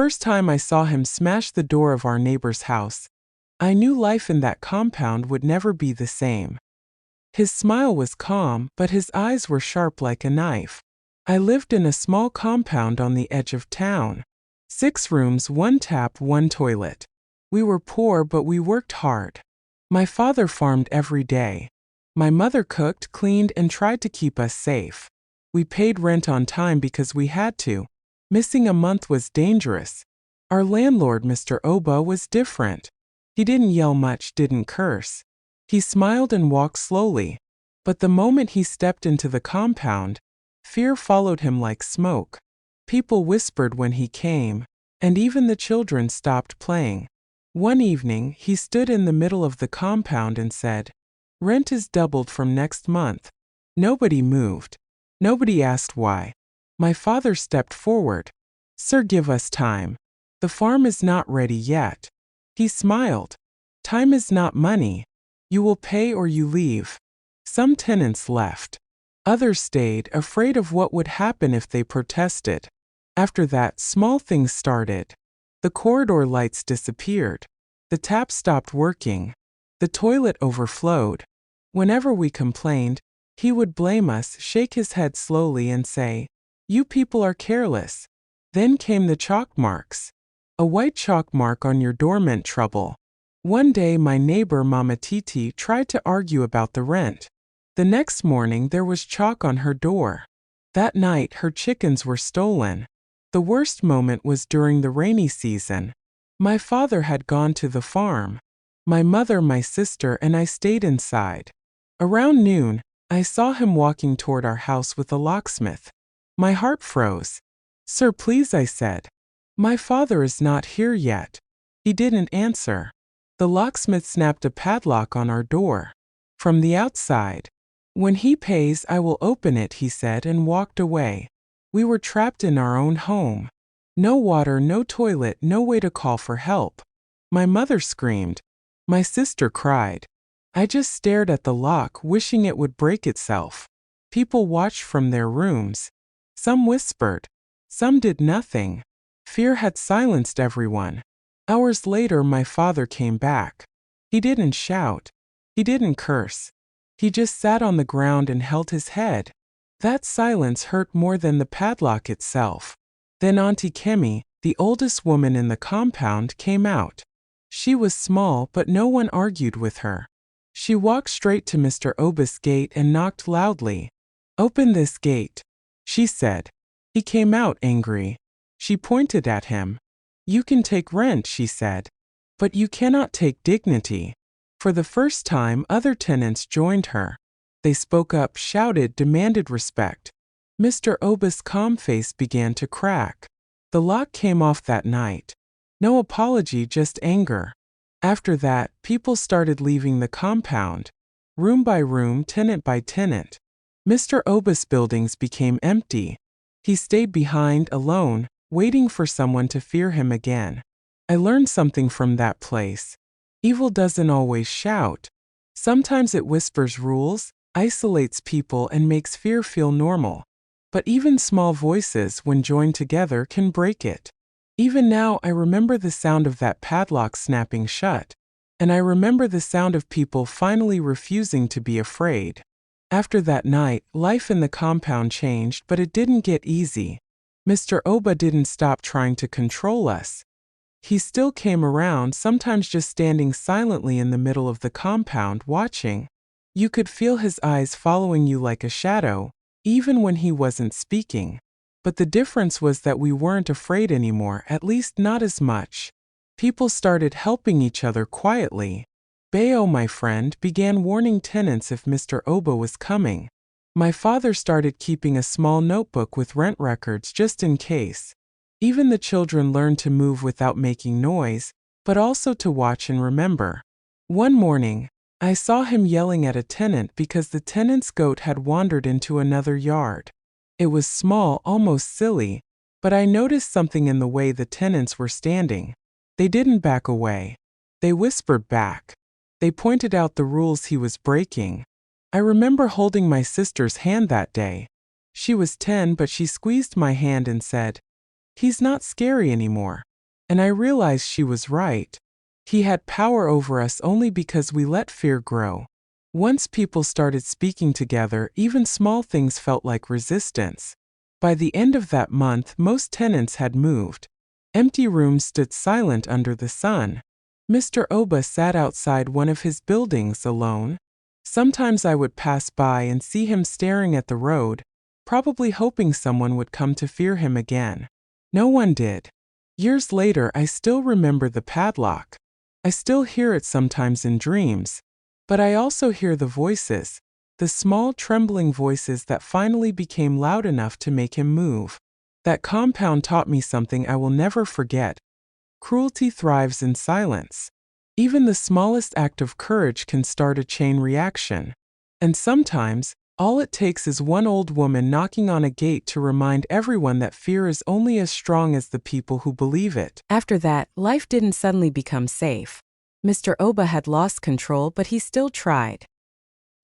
first time I saw him smash the door of our neighbor's house, I knew life in that compound would never be the same. His smile was calm, but his eyes were sharp like a knife. I lived in a small compound on the edge of town. 6 rooms, 1 tap, 1 toilet. We were poor, but we worked hard. My father farmed every day. My mother cooked, cleaned, and tried to keep us safe. We paid rent on time because we had to. Missing a month was dangerous. Our landlord, Mr. Oba, was different. He didn't yell much, didn't curse. He smiled and walked slowly. But the moment he stepped into the compound, fear followed him like smoke. People whispered when he came, and even the children stopped playing. One evening, he stood in the middle of the compound and said, "Rent is doubled from next month." Nobody moved. Nobody asked why. My father stepped forward. "Sir, give us time. The farm is not ready yet." He smiled. "Time is not money. You will pay or you leave." Some tenants left. Others stayed, afraid of what would happen if they protested. After that, small things started. The corridor lights disappeared. The tap stopped working. The toilet overflowed. Whenever we complained, he would blame us, shake his head slowly and say, "You people are careless." Then came the chalk marks. A white chalk mark on your door meant trouble. One day my neighbor Mama Titi tried to argue about the rent. The next morning there was chalk on her door. That night her chickens were stolen. The worst moment was during the rainy season. My father had gone to the farm. My mother, my sister, and I stayed inside. Around noon, I saw him walking toward our house with a locksmith. My heart froze. "Sir, please," I said. "My father is not here yet." He didn't answer. The locksmith snapped a padlock on our door. From the outside. "When he pays, I will open it," he said, and walked away. We were trapped in our own home. No water, no toilet, no way to call for help. My mother screamed. My sister cried. I just stared at the lock, wishing it would break itself. People watched from their rooms. Some whispered. Some did nothing. Fear had silenced everyone. Hours later, my father came back. He didn't shout. He didn't curse. He just sat on the ground and held his head. That silence hurt more than the padlock itself. Then Aunty Kemi, the oldest woman in the compound, came out. She was small, but no one argued with her. She walked straight to Mr. Oba's gate and knocked loudly. "Open this gate," she said. He came out angry. She pointed at him. "You can take rent," she said, "but you cannot take dignity." For the first time, other tenants joined her. They spoke up, shouted, demanded respect. Mr. Oba's calm face began to crack. The lock came off that night. No apology, just anger. After that, people started leaving the compound. Room by room, tenant by tenant. Mr. Oba's buildings became empty. He stayed behind, alone, waiting for someone to fear him again. I learned something from that place. Evil doesn't always shout. Sometimes it whispers rules, isolates people, and makes fear feel normal. But even small voices, when joined together, can break it. Even now, I remember the sound of that padlock snapping shut. And I remember the sound of people finally refusing to be afraid. After that night, life in the compound changed, but it didn't get easy. Mr. Oba didn't stop trying to control us. He still came around, sometimes just standing silently in the middle of the compound, watching. You could feel his eyes following you like a shadow, even when he wasn't speaking. But the difference was that we weren't afraid anymore, at least not as much. People started helping each other quietly. Bayo, my friend, began warning tenants if Mr. Oba was coming. My father started keeping a small notebook with rent records just in case. Even the children learned to move without making noise, but also to watch and remember. One morning, I saw him yelling at a tenant because the tenant's goat had wandered into another yard. It was small, almost silly, but I noticed something in the way the tenants were standing. They didn't back away. They whispered back. They pointed out the rules he was breaking. I remember holding my sister's hand that day. She was 10, but she squeezed my hand and said, "He's not scary anymore. and I realized she was right. He had power over us only because we let fear grow. Once people started speaking together, even small things felt like resistance. By the end of that month, most tenants had moved. Empty rooms stood silent under the sun. Mr. Oba sat outside one of his buildings alone. Sometimes I would pass by and see him staring at the road, probably hoping someone would come to fear him again. No one did. Years later, I still remember the padlock. I still hear it sometimes in dreams. But I also hear the voices, the small trembling voices that finally became loud enough to make him move. That compound taught me something I will never forget. Cruelty thrives in silence. Even the smallest act of courage can start a chain reaction. And sometimes, all it takes is one old woman knocking on a gate to remind everyone that fear is only as strong as the people who believe it. After that, life didn't suddenly become safe. Mr. Oba had lost control, but he still tried.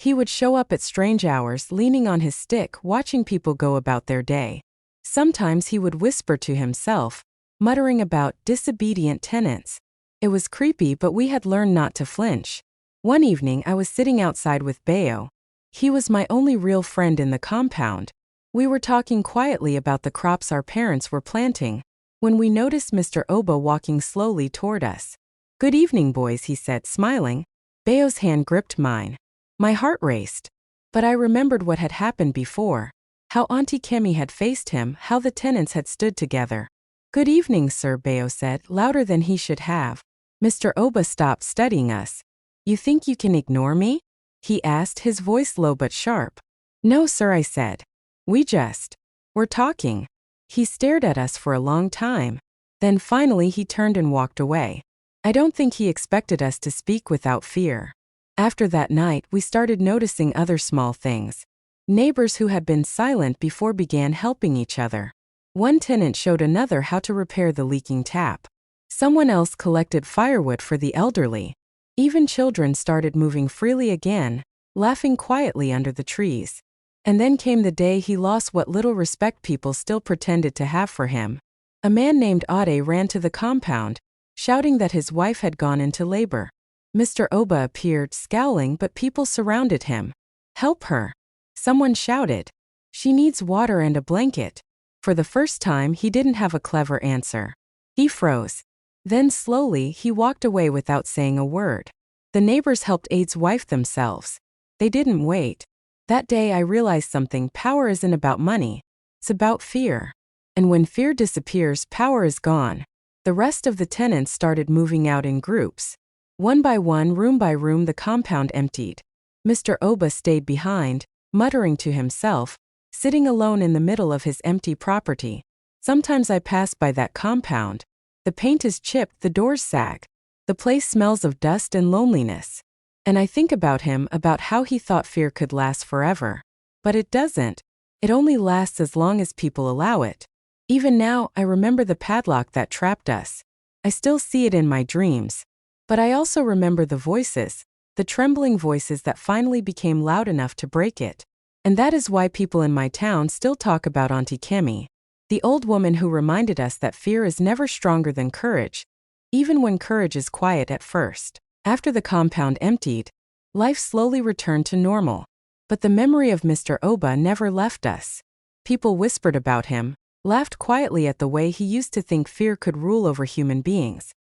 He would show up at strange hours, leaning on his stick, watching people go about their day. Sometimes he would whisper to himself, muttering about disobedient tenants. It was creepy, but we had learned not to flinch. One evening, I was sitting outside with Bayo. He was my only real friend in the compound. We were talking quietly about the crops our parents were planting, when we noticed Mr. Oba walking slowly toward us. "Good evening, boys," he said, smiling. Bayo's hand gripped mine. My heart raced. But I remembered what had happened before. How Aunty Kemi had faced him, how the tenants had stood together. "Good evening, sir," Bayo said, louder than he should have. Mr. Oba stopped studying us. "You think you can ignore me?" he asked, his voice low but sharp. "No, sir," I said. We're talking." He stared at us for a long time. Then finally he turned and walked away. I don't think he expected us to speak without fear. After that night, we started noticing other small things. Neighbors who had been silent before began helping each other. One tenant showed another how to repair the leaking tap. Someone else collected firewood for the elderly. Even children started moving freely again, laughing quietly under the trees. And then came the day he lost what little respect people still pretended to have for him. A man named Ade ran to the compound, shouting that his wife had gone into labor. Mr. Oba appeared, scowling, but people surrounded him. "Help her!" someone shouted. "She needs water and a blanket." For the first time, he didn't have a clever answer. He froze. Then slowly, he walked away without saying a word. The neighbors helped Ade's wife themselves. They didn't wait. That day I realized something: power isn't about money. It's about fear. And when fear disappears, power is gone. The rest of the tenants started moving out in groups. One by one, room by room, the compound emptied. Mr. Oba stayed behind, muttering to himself, sitting alone in the middle of his empty property. Sometimes I pass by that compound. The paint is chipped, the doors sag. The place smells of dust and loneliness. And I think about him, about how he thought fear could last forever. But it doesn't. It only lasts as long as people allow it. Even now, I remember the padlock that trapped us. I still see it in my dreams. But I also remember the voices, the trembling voices that finally became loud enough to break it. And that is why people in my town still talk about Aunty Kemi, the old woman who reminded us that fear is never stronger than courage, even when courage is quiet at first. After the compound emptied, life slowly returned to normal. But the memory of Mr. Oba never left us. People whispered about him, laughed quietly at the way he used to think fear could rule over human beings.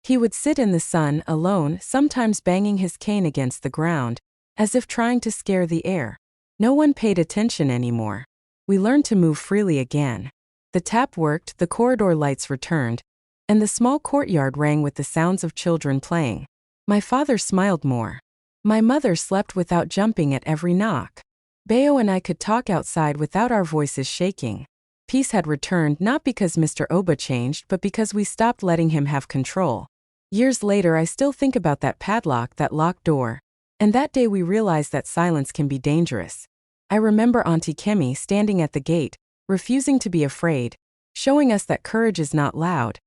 He would sit in the sun, alone, sometimes banging his cane against the ground, as if trying to scare the air. No one paid attention anymore. We learned to move freely again. The tap worked, the corridor lights returned, and the small courtyard rang with the sounds of children playing. My father smiled more. My mother slept without jumping at every knock. Bayo and I could talk outside without our voices shaking. Peace had returned, not because Mr. Oba changed, but because we stopped letting him have control. Years later, I still think about that padlock, that locked door. And that day we realized that silence can be dangerous. I remember Aunty Kemi standing at the gate, refusing to be afraid, showing us that courage is not loud.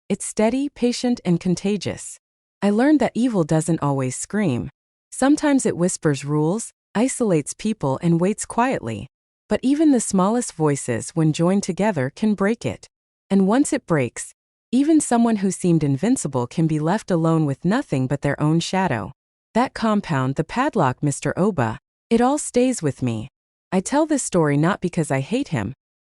It's steady, patient, and contagious. I learned that evil doesn't always scream. Sometimes it whispers rules, isolates people, and waits quietly. But even the smallest voices, when joined together, can break it. And once it breaks, Even someone who seemed invincible can be left alone with nothing but their own shadow. That compound, the padlock, Mr. Oba, it all stays with me. I tell this story not because I hate him,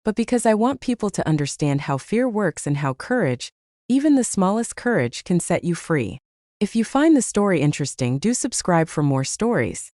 but because I want people to understand how fear works and how courage, even the smallest courage, can set you free. If you find the story interesting, do subscribe for more stories.